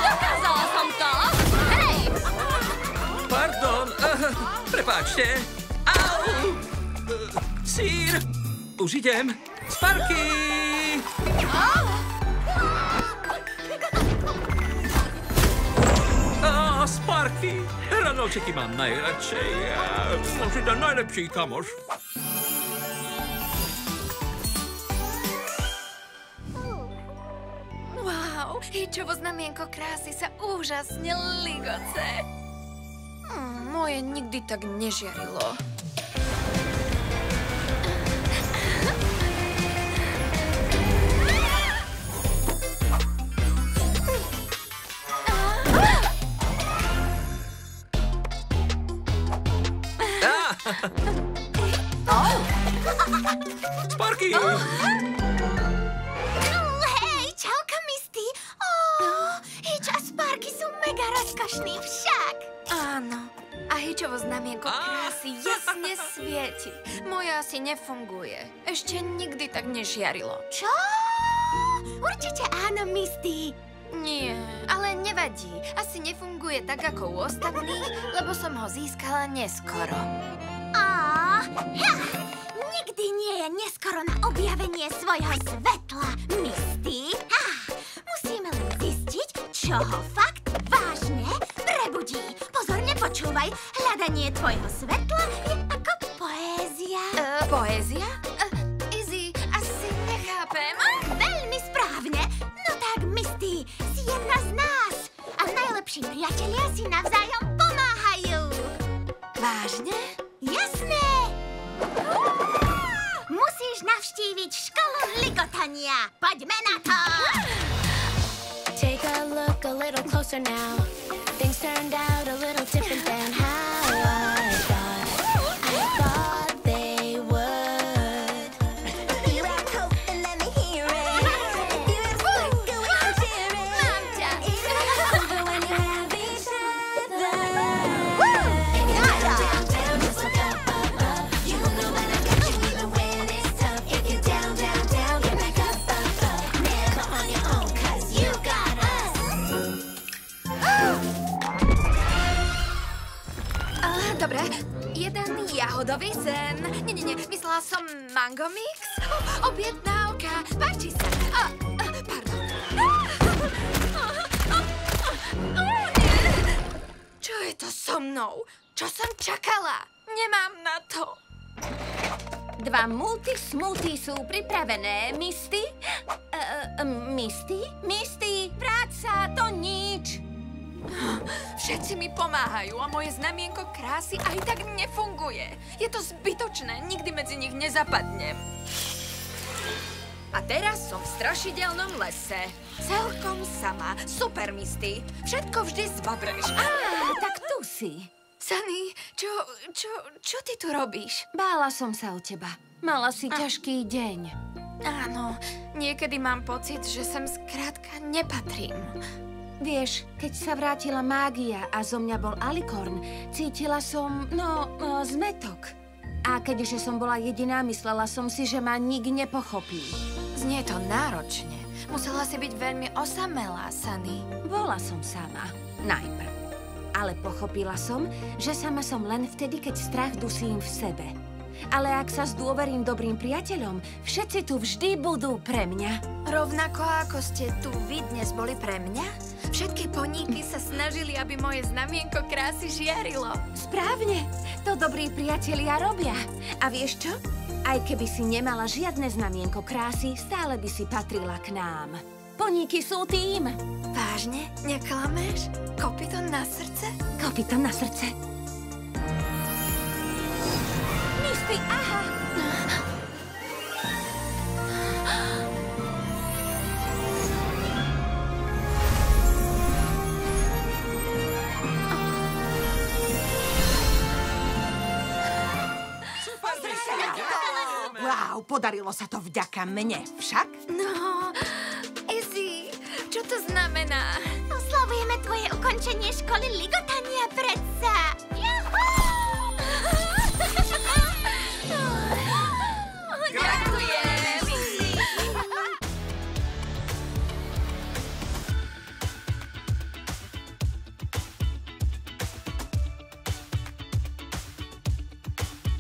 Dokázala som to! Hej! Pardon, prepáčte. Au! Sír! Už idem. Sparky! Sparky! Hranolčeky mám najradšej. Som si ten najlepší kamoš. Wow, Hitchovo znamienko krásy sa úžasne ligoce. Moje nikdy tak nežiarilo. Sparky! Hej, čauka, Misty. Hitch a Sparky sú mega rozkošní však. Áno. A Hitchovo znamienko krásy jasne svieti. Moje asi nefunguje. Ešte nikdy tak nežiarilo. Čo? Určite áno, Misty. Nie, ale nevadí. Asi nefunguje tak ako u ostatných, lebo som ho získala neskoro. Nikdy nie je neskoro na objavenie svojho svetla, Misty. Musíme len zistiť, čo ho fakt vážne prebudí. Pozorne počúvaj, hľadanie tvojho svetla je ako poézia. Poézia? Izzy, asi nechápem. Veľmi správne. No tak, Misty, si jedna z nás. A najlepší priatelia si navzájom pomáhajú. Vážne? Jasné! Musíš navštíviť školu ligotania. Poďme na to! Take a look a little closer now. Things turned out a little different than how I thought they would. You rock hope and let me hear it. You have sparkle when you cheer it. Even stronger when you have each other. Down, down, just look up, up, up. You know when I got you even when it's tough. If you're down, down, down, get back up, up, up. Never on your own, 'cause you got us. Dobre, jeden jahodový sen. Nie, myslela som mango mix. Objednávka, páči sa. Pardon. Čo je to so mnou? Čo som čakala? Nemám na to. 2 multi-smoothie sú pripravené, Misty? Misty? Misty, vráť sa, to nič. Všetci mi pomáhajú a moje znamienko krásy aj tak nefunguje. Je to zbytočné, nikdy medzi nich nezapadnem. A teraz som v strašidelnom lese. Celkom sama. Super, Misty. Všetko vždy zbabreš. Tak tu si. Sunny, čo ty tu robíš? Bála som sa o teba. Mala si ťažký deň. Áno, niekedy mám pocit, že sem skrátka nepatrím. Vieš, keď sa vrátila mágia a zo mňa bol alikorn, cítila som, zmätok. A keďže som bola jediná, myslela som si, že ma nik nepochopí. Znie to náročne. Musela si byť veľmi osamelá, Sunny. Bola som sama. Najprv. Ale pochopila som, že sama som len vtedy, keď strach dusím v sebe. Ale ak sa zdôverím dobrým priateľom, všetci tu vždy budú pre mňa. Rovnako ako ste tu vy dnes boli pre mňa? Všetky poníky sa snažili, aby moje znamienko krásy žiarilo. Správne, to dobrí priatelia robia. A vieš čo? Aj keby si nemala žiadne znamienko krásy, stále by si patrila k nám. Poníky sú tým. Vážne? Neklameš? Kopyto na srdce? Kopyto na srdce. Misty, aha! Wow, podarilo sa to vďaka mne, však? No, Izzy, čo to znamená? Oslavujeme tvoje ukončenie školy ligotania predsa.